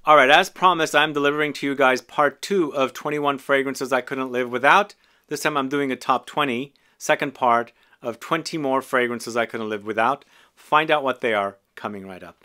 Alright, as promised, I'm delivering to you guys part 2 of 21 fragrances I couldn't live without. This time I'm doing a top 20, second part of 20 more fragrances I couldn't live without. Find out what they are coming right up.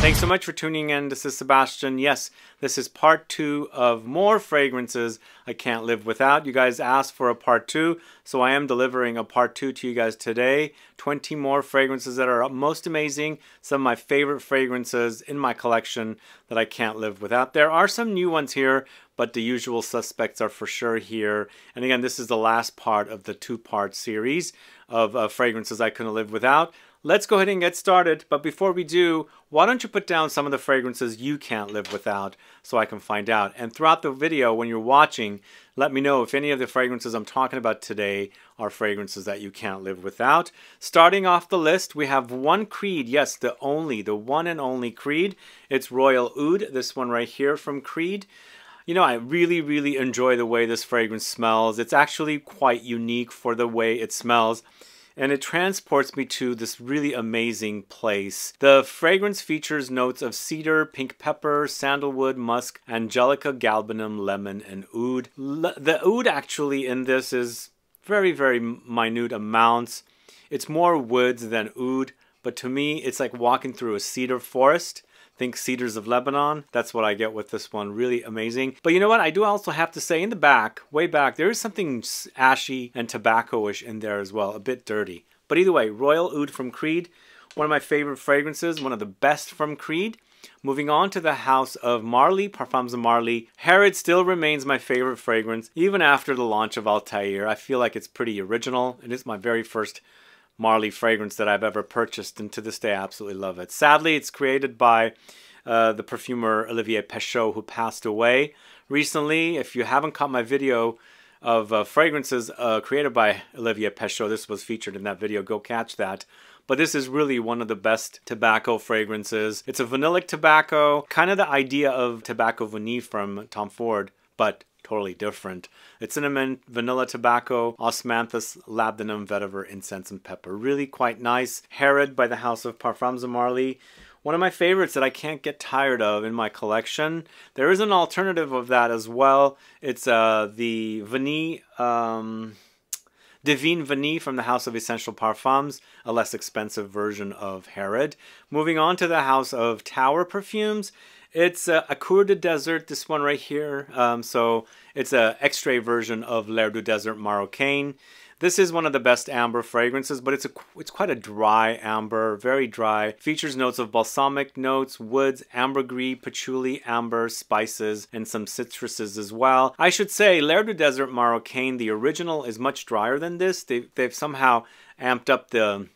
Thanks so much for tuning in. This is Sebastian. Yes, this is part 2 of more fragrances I can't live without. You guys asked for a part 2, so I am delivering a part 2 to you guys today. 20 more fragrances that are most amazing. Some of my favorite fragrances in my collection that I can't live without. There are some new ones here, but the usual suspects are for sure here. And again, this is the last part of the 2-part series of fragrances I couldn't live without. Let's go ahead and get started, but before we do, why don't you put down some of the fragrances you can't live without so I can find out. And throughout the video, when you're watching, let me know if any of the fragrances I'm talking about today are fragrances that you can't live without. Starting off the list, we have one Creed, yes, the one and only Creed. It's Royal Oud, this one right here from Creed. You know, I really enjoy the way this fragrance smells. It's actually quite unique for the way it smells. And it transports me to this really amazing place. The fragrance features notes of cedar, pink pepper, sandalwood, musk, Angelica, Galbanum, lemon, and oud. The oud actually in this is very minute amounts. It's more woods than oud, but to me it's like walking through a cedar forest. Think Cedars of Lebanon. That's what I get with this one. Really amazing. But you know what? I do also have to say in the back, way back, there is something ashy and tobacco-ish in there as well. A bit dirty. But either way, Royal Oud from Creed. One of my favorite fragrances. One of the best from Creed. Moving on to the house of Marly, Parfums of Marly. Herod still remains my favorite fragrance. Even after the launch of Altair. I feel like it's pretty original. It is my very first Marly fragrance that I've ever purchased, and to this day I absolutely love it. Sadly, it's created by the perfumer Olivier Pechot, who passed away recently. If you haven't caught my video of fragrances created by Olivier Pechot, this was featured in that video, go catch that. But this is really one of the best tobacco fragrances. It's a vanillic tobacco, kind of the idea of Tobacco Vanille from Tom Ford, but totally different. It's cinnamon, vanilla tobacco, Osmanthus, Labdanum, Vetiver, incense, and pepper. Really quite nice. Herod by the house of Parfums of Marly. One of my favorites that I can't get tired of in my collection. There is an alternative of that as well. It's the Vanille, Divine Vanille from the house of Essential Parfums, a less expensive version of Herod. Moving on to the house of Tower Perfumes. It's a COUER de Desert, this one right here. So it's an extrait version of L'air du Desert Marocain. This is one of the best amber fragrances, but it's quite a dry amber, very dry. Features notes of balsamic notes, woods, ambergris, patchouli, amber, spices, and some citruses as well. I should say L'air du Desert Marocain, the original, is much drier than this. They've somehow amped up the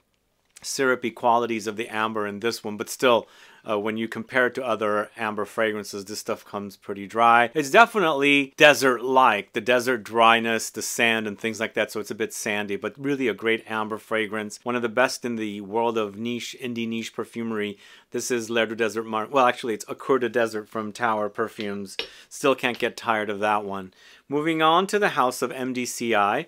syrupy qualities of the amber in this one, but still, when you compare it to other amber fragrances, this stuff comes pretty dry. It's definitely desert-like, the desert dryness, the sand and things like that, so it's a bit sandy, but really a great amber fragrance. One of the best in the world of niche, indie niche perfumery. This is L'air du Desert well, actually, it's a COUER de Desert from Tower Perfumes. Still can't get tired of that one. Moving on to the house of MDCI.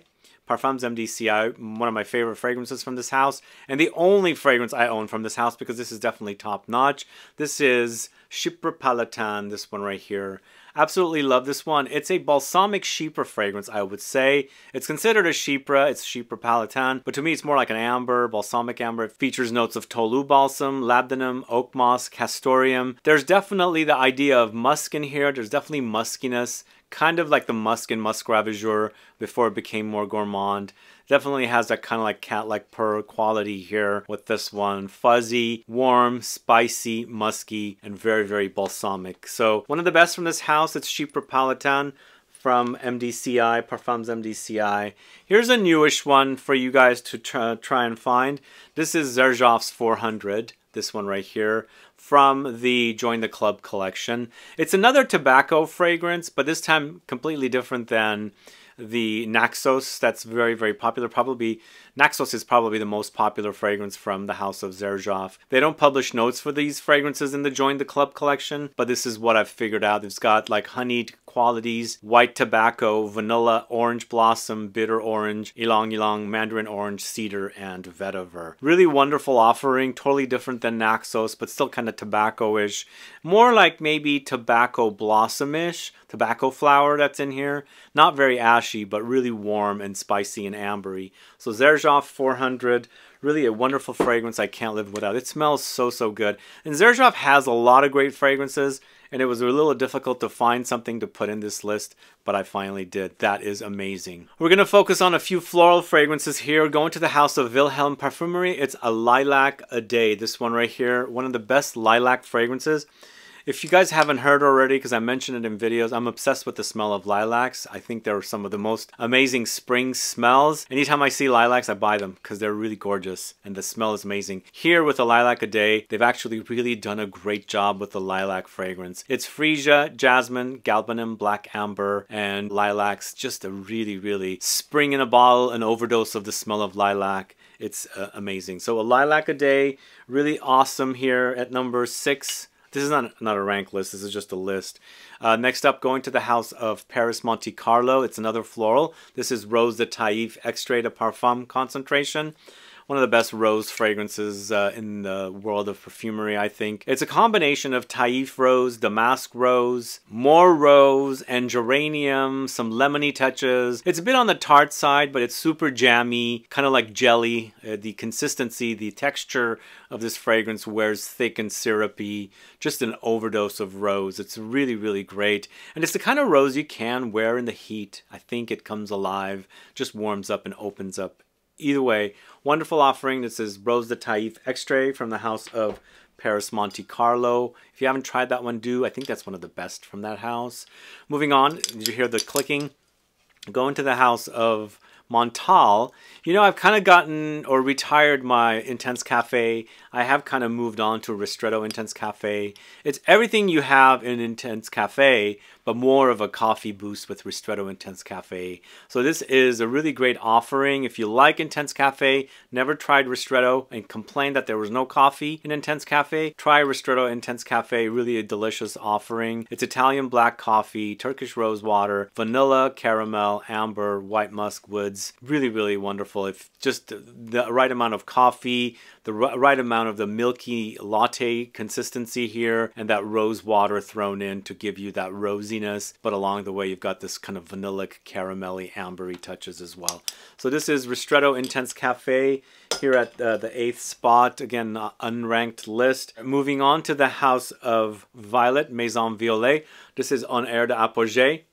Parfums MDCI, one of my favorite fragrances from this house, and the only fragrance I own from this house because this is definitely top notch. This is CHYPRE Palatin, this one right here. Absolutely love this one. It's a balsamic CHYPRE fragrance, I would say. It's considered a CHYPRE, it's CHYPRE Palatin, but to me it's more like an amber, balsamic amber. It features notes of Tolu balsam, Labdanum, Oakmoss, Castoreum. There's definitely the idea of musk in here. There's definitely muskiness. Kind of like the musk in Musk Ravageur before it became more gourmand. Definitely has that kind of like cat-like purr quality here with this one. Fuzzy, warm, spicy, musky, and very balsamic. So one of the best from this house, it's CHYPRE Palatin from MDCI, Parfums MDCI. Here's a newish one for you guys to try and find. This is XERJOFF's 400. This one right here from the Join the Club collection. It's another tobacco fragrance, but this time completely different than the Naxos. That's very, very popular. Probably Naxos is probably the most popular fragrance from the house of XERJOFF. They don't publish notes for these fragrances in the Join the Club collection, but this is what I've figured out. It's got like honeyed qualities, white tobacco, vanilla, orange blossom, bitter orange, Ylang-Ylang, mandarin orange, cedar, and vetiver. Really wonderful offering, totally different than Naxos, but still kind of tobacco-ish. More like maybe tobacco blossom-ish, tobacco flower that's in here. Not very ashy, but really warm and spicy and ambery. So XERJOFF 400, really a wonderful fragrance I can't live without. It smells so, so good. And XERJOFF has a lot of great fragrances, and it was a little difficult to find something to put in this list, but I finally did. That is amazing. We're going to focus on a few floral fragrances here. Going to the house of Wilhelm Parfumerie. It's a Lilac a Day. This one right here, one of the best lilac fragrances. If you guys haven't heard already, because I mentioned it in videos, I'm obsessed with the smell of lilacs. I think they're some of the most amazing spring smells. Anytime I see lilacs, I buy them because they're really gorgeous and the smell is amazing. Here with the Lilac a Day, they've actually really done a great job with the lilac fragrance. It's freesia, jasmine, galbanum, black amber, and lilacs. Just a really, really spring in a bottle, an overdose of the smell of lilac. It's amazing. So a Lilac a Day, really awesome here at number 6. This is not a rank list, this is just a list. Next up, going to the house of Paris Monte Carlo. It's another floral. This is Rose de Taif Extrait-Taif concentration. One of the best rose fragrances in the world of perfumery, I think. It's a combination of Taif rose, damask rose, more rose, and geranium, some lemony touches. It's a bit on the tart side, but it's super jammy, kind of like jelly. The consistency, the texture of this fragrance wears thick and syrupy. Just an overdose of rose. It's really, really great. And it's the kind of rose you can wear in the heat. I think it comes alive, just warms up and opens up. Either way, wonderful offering. This is Rose de Taif Extrait from the house of Paris Monte Carlo. If you haven't tried that one, do. I think that's one of the best from that house. Moving on, did you hear the clicking? Going to the house of MONTE. You know, I've kind of gotten or retired my Intense Cafe. I have kind of moved on to Ristretto Intense Cafe. It's everything you have in Intense Cafe, but more of a coffee boost with Ristretto Intense Cafe. So this is a really great offering. If you like Intense Cafe, never tried Ristretto, and complained that there was no coffee in Intense Cafe, try Ristretto Intense Cafe. Really a delicious offering. It's Italian black coffee, Turkish rose water, vanilla, caramel, amber, white musk woods. Really, really wonderful. If just the right amount of coffee, the right amount of the milky latte consistency here, and that rose water thrown in to give you that rosiness, but along the way you've got this kind of vanillic, caramelly, ambery touches as well. So this is Ristretto Intense Cafe here at the 8th spot. Again, unranked list. Moving on to the house of Violet, Maison Violet. This is En Air d'Apogée.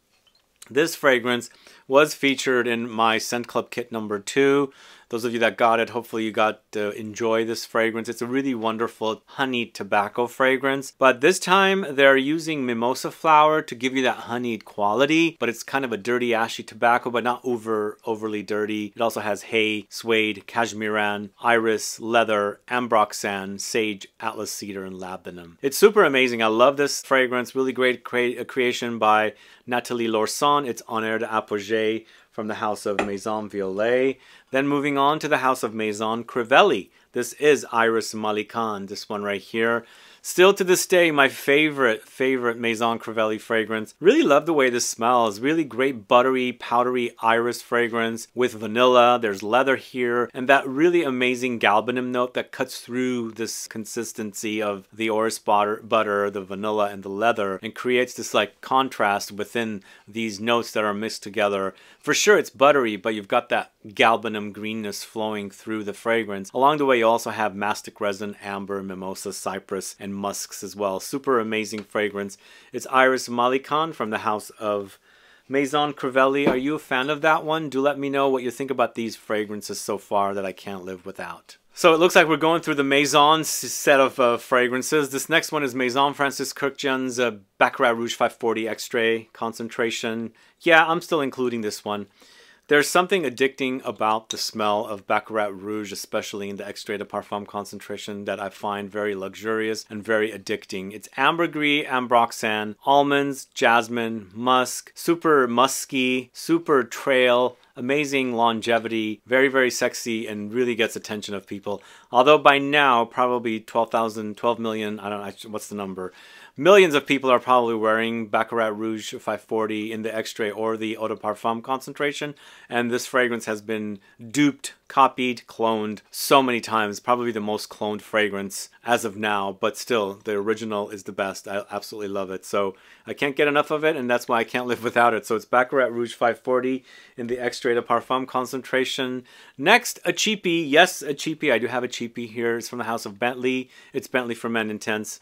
This fragrance was featured in my Scent Club kit number 2. Those of you that got it, hopefully you got to enjoy this fragrance. It's a really wonderful honeyed tobacco fragrance. But this time they're using mimosa flower to give you that honeyed quality. But it's kind of a dirty, ashy tobacco, but not overly dirty. It also has hay, suede, cashmeran, iris, leather, ambroxan, sage, atlas cedar, and labdanum. It's super amazing. I love this fragrance. Really great creation by Nathalie Lorson. It's En Air d'Apogée from the house of Maison Violet. Then moving on to the house of Maison Crivelli. This is Iris Malikan, this one right here. Still to this day, my favorite Maison Crivelli fragrance. Really love the way this smells. Really great buttery, powdery iris fragrance with vanilla. There's leather here. And that really amazing galbanum note that cuts through this consistency of the orris butter, the vanilla, and the leather, and creates this like contrast within these notes that are mixed together. For sure it's buttery, but you've got that galbanum greenness flowing through the fragrance. Along the way, you also have mastic resin, amber, mimosa, cypress, and musks as well. Super amazing fragrance. It's Iris Malikan from the house of Maison Crivelli. Are you a fan of that one? Do let me know what you think about these fragrances so far that I can't live without. So it looks like we're going through the Maison set of fragrances. This next one is Maison Francis Kurkdjian's Baccarat Rouge 540 Extrait concentration. Yeah, I'm still including this one. There's something addicting about the smell of Baccarat Rouge, especially in the Extrait de Parfum concentration, that I find very luxurious and very addicting. It's ambergris, ambroxan, almonds, jasmine, musk, super musky, super trail, amazing longevity, very, very sexy, and really gets attention of people. Although by now, probably 12 million, I don't know, what's the number? Millions of people are probably wearing Baccarat Rouge 540 in the Extrait or the Eau de Parfum concentration, and this fragrance has been duped, copied, cloned so many times. Probably the most cloned fragrance as of now, but still, the original is the best. I absolutely love it. So I can't get enough of it, and that's why I can't live without it. So it's Baccarat Rouge 540 in the Extrait de Parfum concentration. Next, a cheapie. Yes, a cheapie. I do have a cheapie here. It's from the house of Bentley. It's Bentley for Men Intense.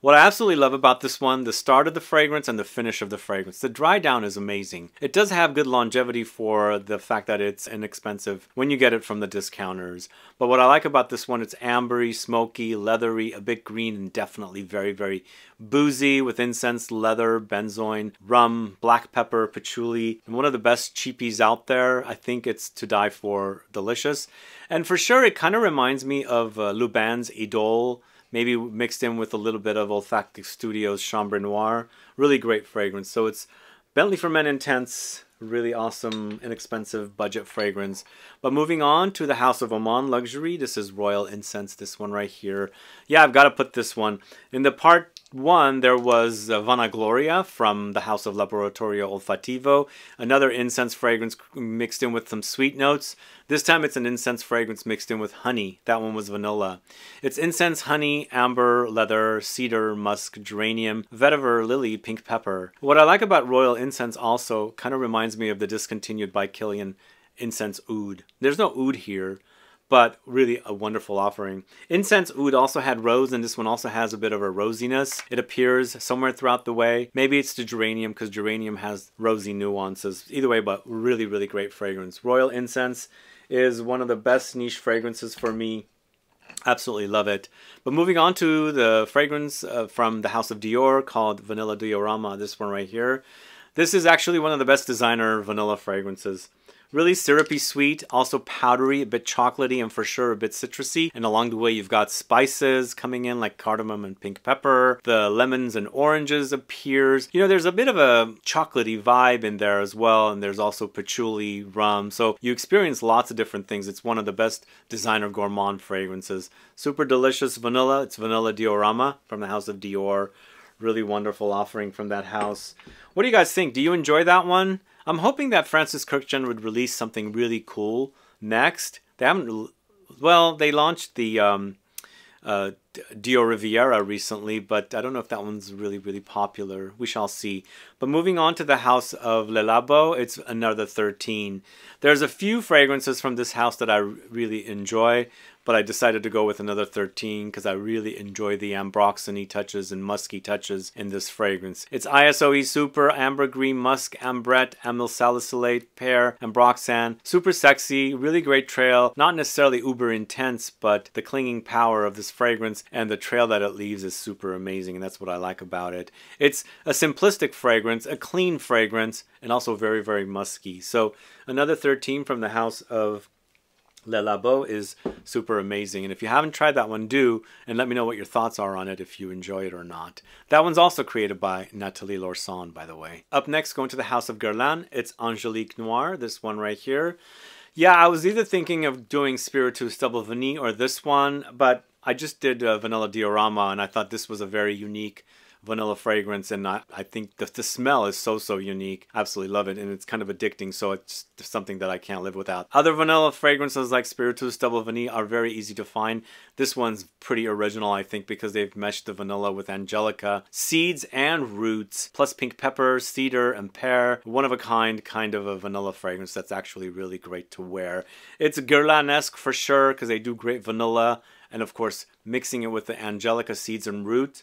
What I absolutely love about this one, the start of the fragrance and the finish of the fragrance. The dry down is amazing. It does have good longevity for the fact that it's inexpensive when you get it from the discounters. But what I like about this one, it's ambery, smoky, leathery, a bit green, and definitely very, very boozy with incense, leather, benzoin, rum, black pepper, patchouli. And one of the best cheapies out there. I think it's to die for, delicious. And for sure, it kind of reminds me of Luban's Idole, maybe mixed in with a little bit of Olfactive Studios Chambre Noire. Really great fragrance. So it's Bentley for Men Intense. Really awesome, inexpensive budget fragrance. But moving on to the House of Oman Luxury. This is Royal Incense, this one right here. Yeah, I've got to put this one. In the part one, there was Vanagloria from the House of Laboratorio Olfativo. Another incense fragrance mixed in with some sweet notes. This time it's an incense fragrance mixed in with honey. That one was vanilla. It's incense, honey, amber, leather, cedar, musk, geranium, vetiver, lily, pink pepper. What I like about Royal Incense also kind of reminds me of the discontinued by Kilian incense oud. There's no oud here, but really a wonderful offering. Incense oud also had rose, and this one also has a bit of a rosiness. It appears somewhere throughout the way. Maybe it's the geranium, because geranium has rosy nuances. Either way, but really, really great fragrance. Royal Incense is one of the best niche fragrances for me. Absolutely love it. But moving on to the fragrance from the House of Dior called Vanilla Diorama, this one right here. This is actually one of the best designer vanilla fragrances. Really syrupy sweet, also powdery, a bit chocolatey, and for sure a bit citrusy. And along the way you've got spices coming in like cardamom and pink pepper. The lemons and oranges appears. You know, there's a bit of a chocolatey vibe in there as well. And there's also patchouli, rum. So you experience lots of different things. It's one of the best designer gourmand fragrances. Super delicious vanilla. It's Vanilla Diorama from the House of Dior. Really wonderful offering from that house. What do you guys think? Do you enjoy that one? I'm hoping that Francis Kurkdjian would release something really cool next. They haven't, well, they launched the Dior Riviera recently, but I don't know if that one's really, really popular. We shall see. But moving on to the House of Le Labo, it's another 13. There's a few fragrances from this house that I really enjoy, but I decided to go with another 13 because I really enjoy the ambroxany touches and musky touches in this fragrance. It's ISOE Super, Ambergris, Musk, Ambrette, Amyl Salicylate, Pear, Ambroxan. Super sexy, really great trail. Not necessarily uber intense, but the clinging power of this fragrance and the trail that it leaves is super amazing, and that's what I like about it. It's a simplistic fragrance, a clean fragrance, and also very, very musky. So another 13 from the House of Le Labo is super amazing. And if you haven't tried that one, do, and let me know what your thoughts are on it, if you enjoy it or not. That one's also created by Nathalie Lorson, by the way. Up next, going to the House of Guerlain, it's Angelique Noir, this one right here. Yeah, I was either thinking of doing Spiritueux Double Vanille or this one, but I just did Vanilla Diorama, and I thought this was a very unique vanilla fragrance, and I think the smell is so unique. Absolutely love it, and it's kind of addicting, so it's something that I can't live without. Other vanilla fragrances like Spiritueux Double Vanille are very easy to find. This one's pretty original, I think, because they've meshed the vanilla with Angelica, seeds and roots, plus pink pepper, cedar, and pear. One of a kind of a vanilla fragrance that's actually really great to wear. It's Guerlain-esque for sure, because they do great vanilla, and of course mixing it with the Angelica seeds and root.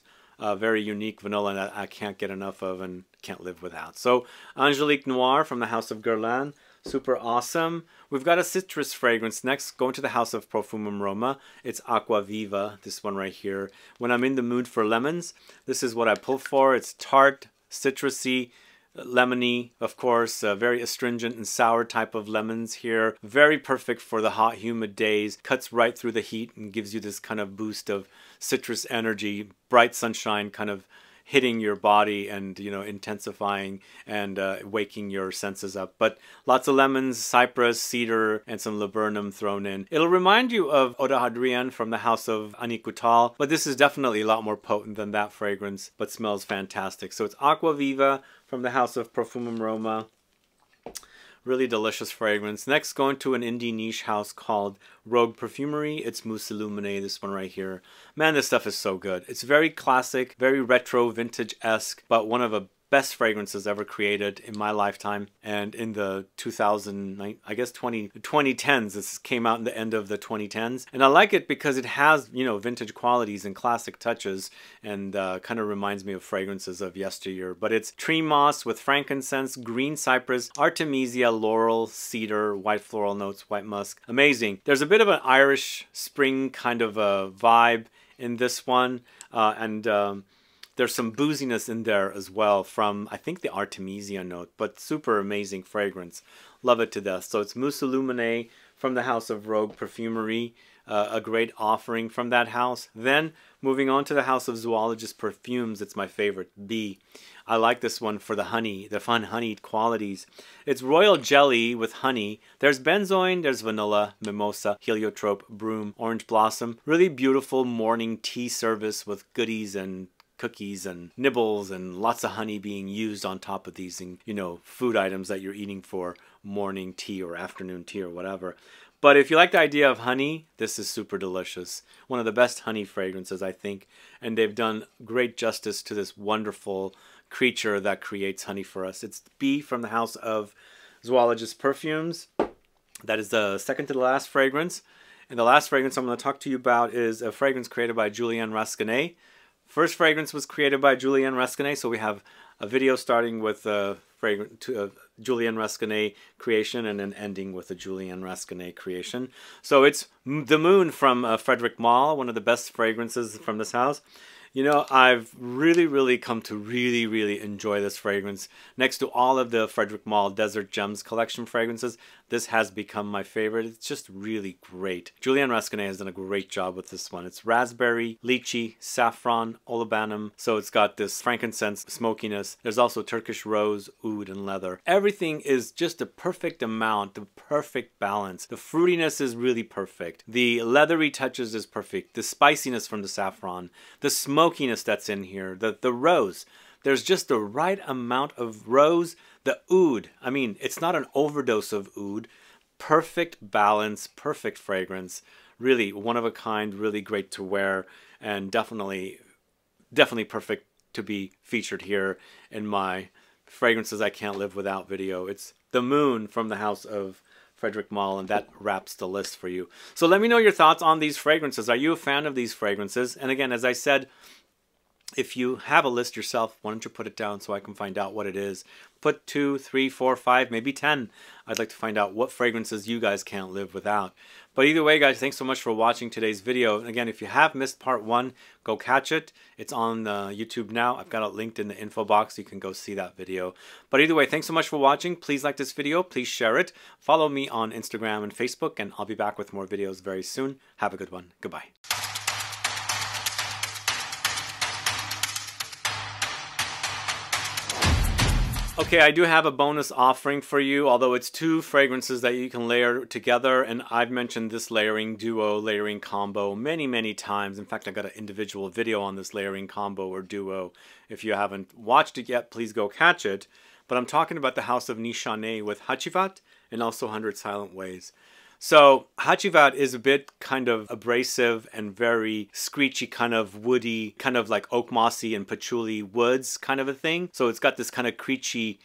Very unique vanilla that I can't get enough of and can't live without. So Angelique Noir from the House of Guerlain, super awesome. We've got a citrus fragrance next, going to the House of Profumum Roma. It's Aqua Viva, this one right here. When I'm in the mood for lemons, this is what I pull for. It's tart, citrusy, lemony, of course, very astringent and sour type of lemons here. Very perfect for the hot, humid days. Cuts right through the heat and gives you this kind of boost of citrus energy, bright sunshine kind of hitting your body and, you know, intensifying and waking your senses up. But lots of lemons, cypress, cedar, and some labdanum thrown in. It'll remind you of Eau de Hadrian from the house of Aniqutal, but this is definitely a lot more potent than that fragrance, but smells fantastic. So it's Aqua Viva from the house of Parfumum Roma. Really delicious fragrance. Next, going to an indie niche house called Rogue Perfumerie. It's Mousse Illuminée, this one right here. Man, this stuff is so good. It's very classic, very retro, vintage-esque, but one of the best fragrances ever created in my lifetime. And in the 2010s, this came out in the end of the 2010s. And I like it because it has, you know, vintage qualities and classic touches, and kind of reminds me of fragrances of yesteryear. But it's tree moss with frankincense, green cypress, artemisia, laurel, cedar, white floral notes, white musk. Amazing. There's a bit of an Irish spring kind of a vibe in this one, there's some booziness in there as well from, I think, the Artemisia note, but super amazing fragrance. Love it to death. So it's Mousse Illuminée from the house of Rogue Perfumerie, a great offering from that house. Then moving on to the house of Zoologist Perfumes, it's my favorite, B. I like this one for the honey, the fun honeyed qualities. It's royal jelly with honey. There's benzoin, there's vanilla, mimosa, heliotrope, broom, orange blossom. Really beautiful morning tea service with goodies and cookies and nibbles and lots of honey being used on top of these, you know, food items that you're eating for morning tea or afternoon tea or whatever. But if you like the idea of honey, this is super delicious. One of the best honey fragrances, I think, and they've done great justice to this wonderful creature that creates honey for us. It's B from the house of Zoologist Perfumes. That is the second to the last fragrance. And the last fragrance I'm going to talk to you about is a fragrance created by Julienne Rasconet. First fragrance was created by Julienne Rasconet, so we have a video starting with a Julienne Rasconet creation and then ending with a Julienne Rasconet creation. So it's The Moon from Frederic Malle, one of the best fragrances from this house. You know, I've really come to really enjoy this fragrance. Next to all of the Frederic Malle Desert Gems collection fragrances, this has become my favorite. It's just really great. Julienne Rasconet has done a great job with this one. It's raspberry, lychee, saffron, olibanum. So it's got this frankincense smokiness. There's also Turkish rose, oud, and leather. Everything is just the perfect amount, the perfect balance. The fruitiness is really perfect. The leathery touches is perfect. The spiciness from the saffron, the smokiness that's in here, the rose. There's just the right amount of rose. The oud, I mean, it's not an overdose of oud. Perfect balance, perfect fragrance. Really one of a kind, really great to wear, and definitely perfect to be featured here in my Fragrances I Can't Live Without video. It's The Moon from the house of Frederic Malle, and that wraps the list for you. So let me know your thoughts on these fragrances. Are you a fan of these fragrances? And again, as I said, if you have a list yourself, why don't you put it down so I can find out what it is. Put 2, 3, 4, 5, maybe 10. I'd like to find out what fragrances you guys can't live without. But either way, guys, thanks so much for watching today's video. And again, if you have missed part 1, go catch it. It's on YouTube now. I've got it linked in the info box. You can go see that video. But either way, thanks so much for watching. Please like this video. Please share it. Follow me on Instagram and Facebook, and I'll be back with more videos very soon. Have a good one. Goodbye. Okay, I do have a bonus offering for you, although it's 2 fragrances that you can layer together, and I've mentioned this layering duo, layering combo many times. In fact, I got an individual video on this layering combo or duo. If you haven't watched it yet, please go catch it. But I'm talking about the House of Nishané with Hachivat and also 100 Silent Ways. So Hachivat is a bit kind of abrasive and very screechy, kind of woody, kind of like Oakmossy and Patchouli woods kind of a thing. So it's got this kind of creechy,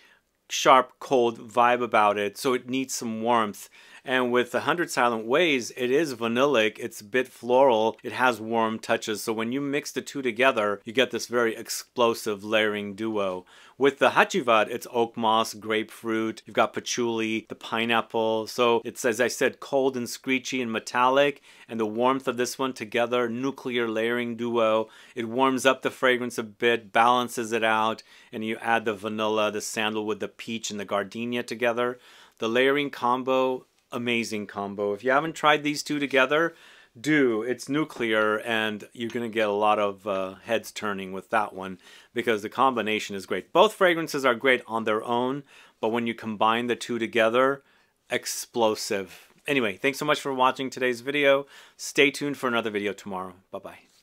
sharp, cold vibe about it. So it needs some warmth. And with the 100 Silent Ways, it is vanillic, it's a bit floral, it has warm touches. So when you mix the two together, you get this very explosive layering duo. With the Hachivat, it's oak moss, grapefruit, you've got patchouli, the pineapple. So it's, as I said, cold and screechy and metallic, and the warmth of this one together, nuclear layering duo. It warms up the fragrance a bit, balances it out, and you add the vanilla, the sandalwood, the peach, and the gardenia together. The layering combo, amazing combo. If you haven't tried these two together, do. It's nuclear, and you're going to get a lot of heads turning with that one because the combination is great. Both fragrances are great on their own, but when you combine the two together, explosive. Anyway, thanks so much for watching today's video. Stay tuned for another video tomorrow. Bye-bye.